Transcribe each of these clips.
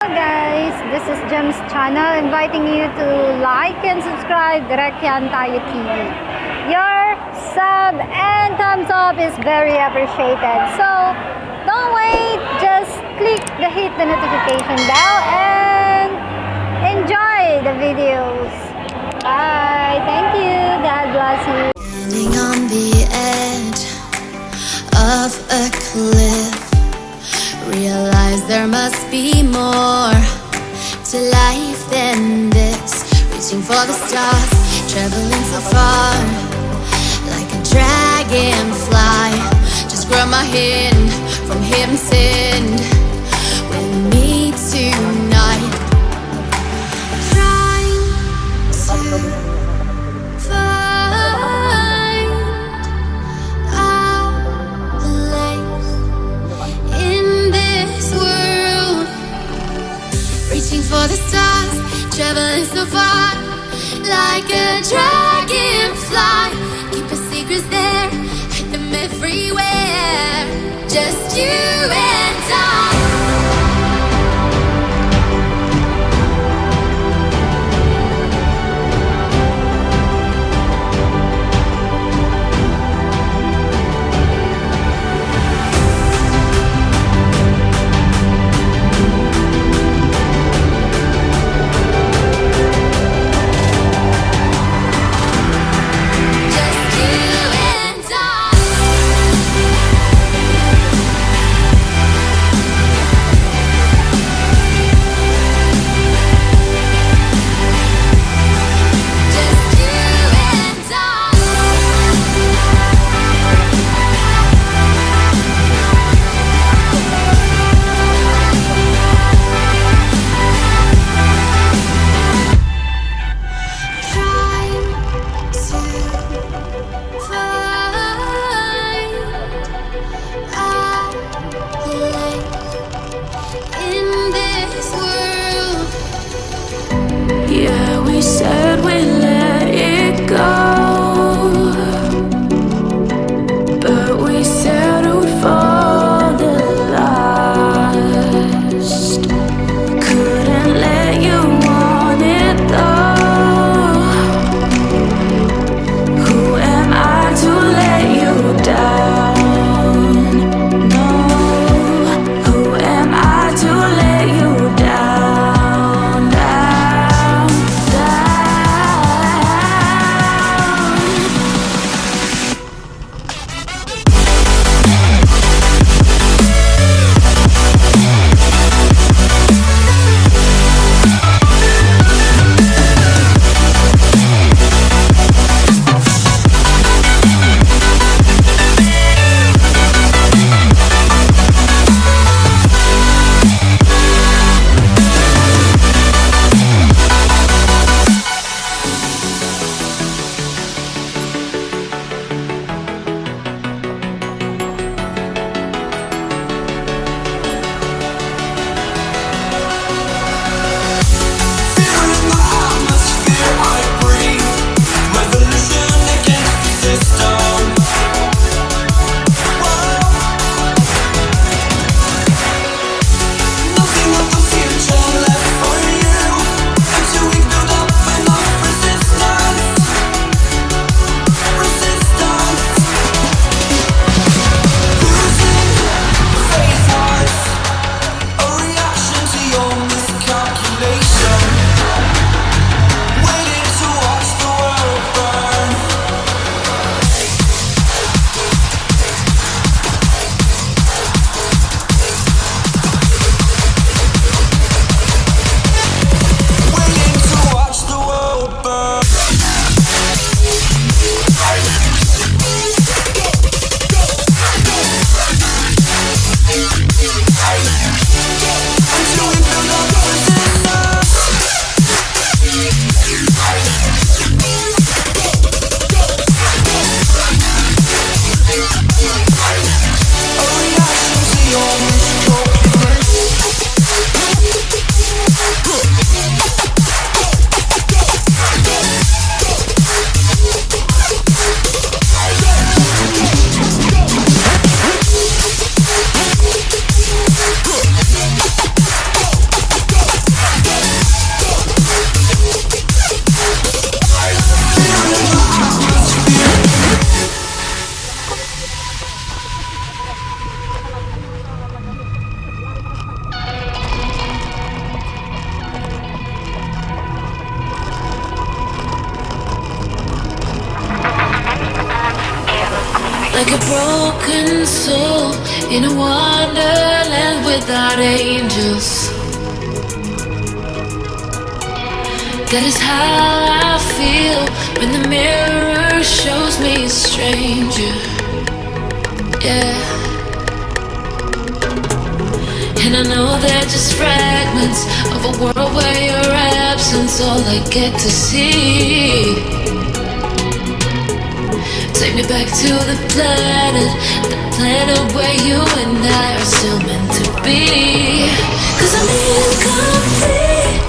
Guys, this is Ghiemz channel, inviting you to like and subscribe Direk YanTayoTV. Your sub and thumbs up is very appreciated. So don't wait, just hit the notification bell and enjoy the videos. Bye. Thank you. God bless you. Standing on the edge of a cliff, realize there must be more to life than this. Reaching for the stars, traveling so far, like a dragonfly. Just grab my hand from heaven's end with me tonight. Trying to find our place in this world. Reaching for the stars, traveling so far, like a dragonfly. Keep your secrets there, hide them everywhere. Just you and I. like a broken soul in a wonderland without angels. That is how I feel when the mirror shows me a stranger. Yeah. And I know they're just fragments of a world where your absence all I get to see. Take me back to the planet where you and I are still meant to be. 'Cause I'm incomplete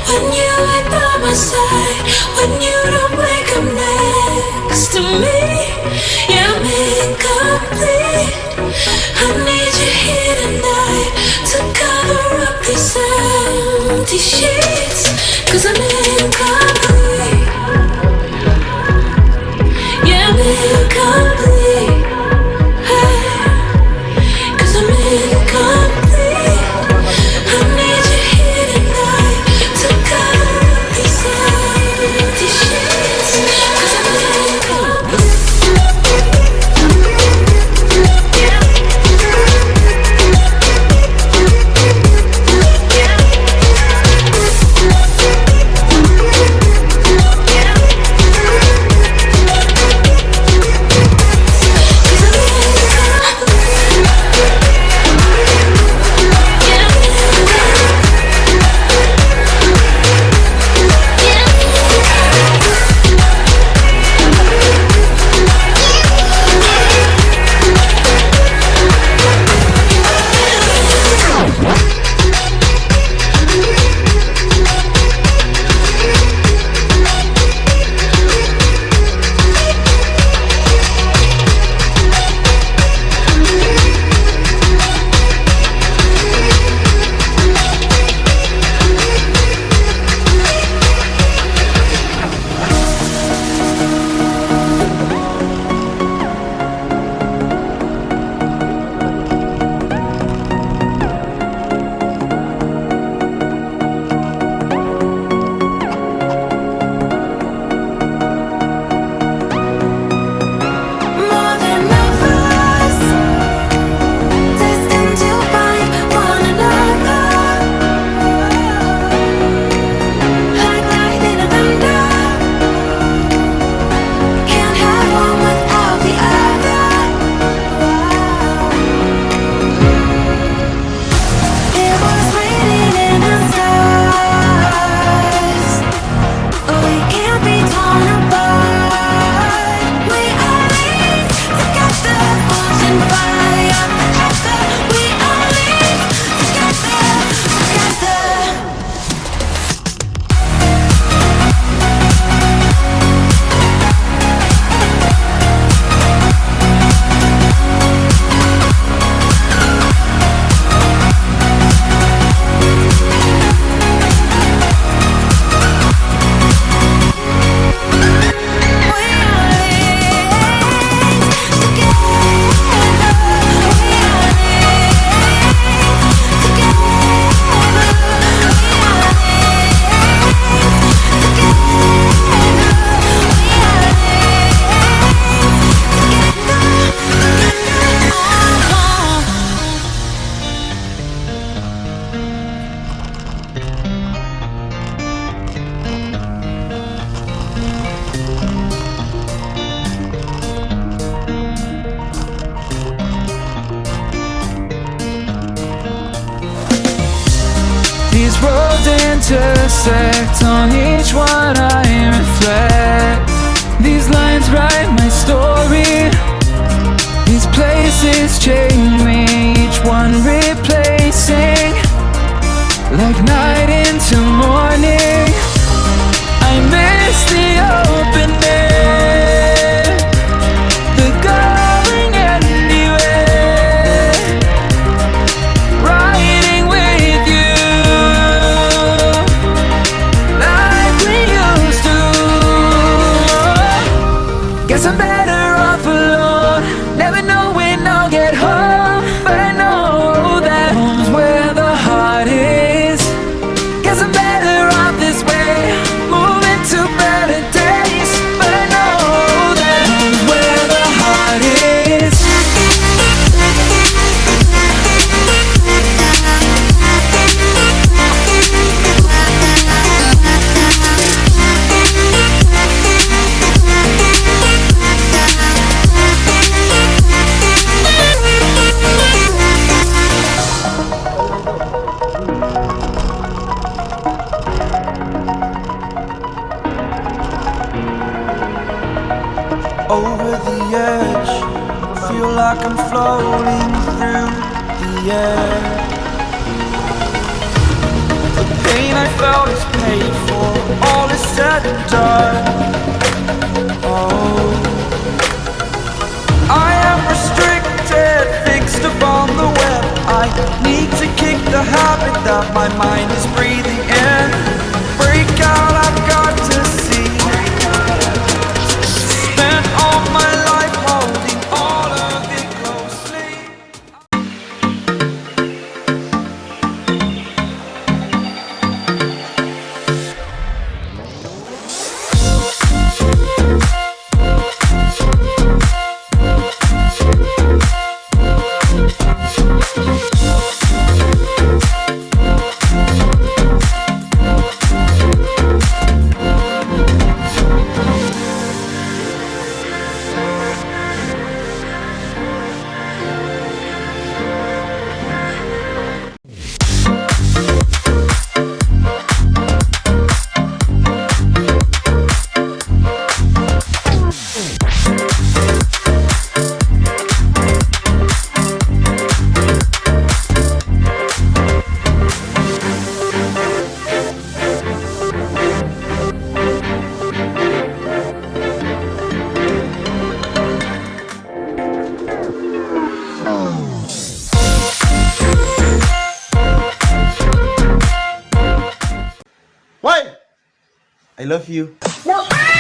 when you ain't by my side, when you don't wake up next to me. Yeah, I'm incomplete. I need you here tonight to cover up these empty sheets. 'Cause I'm incomplete. Yeah, I'm incomplete. Hey, 'cause I'm incomplete. I need you here tonight to cover up these empty sheets. 'Cause I'm incomplete. These roads intersect, on each one I reflect. These lines write my story. These places change me, each one replacing, like night into morning. I miss the open air, the going anywhere, riding with you like we used to. Guess I'm better off alone, never know when I'll get home, but I know that home's where the heart is. Guess I'm better off this way, moving to better days. edge. Feel like I'm floating through the air. The pain I felt is paid for, all is said and done. Oh, I am restricted, fixed upon the web. I need to kick the habit that my mind is breathing in. Break out, I've got to see. Spent all my life holding all of it closely. Why? I love you. No.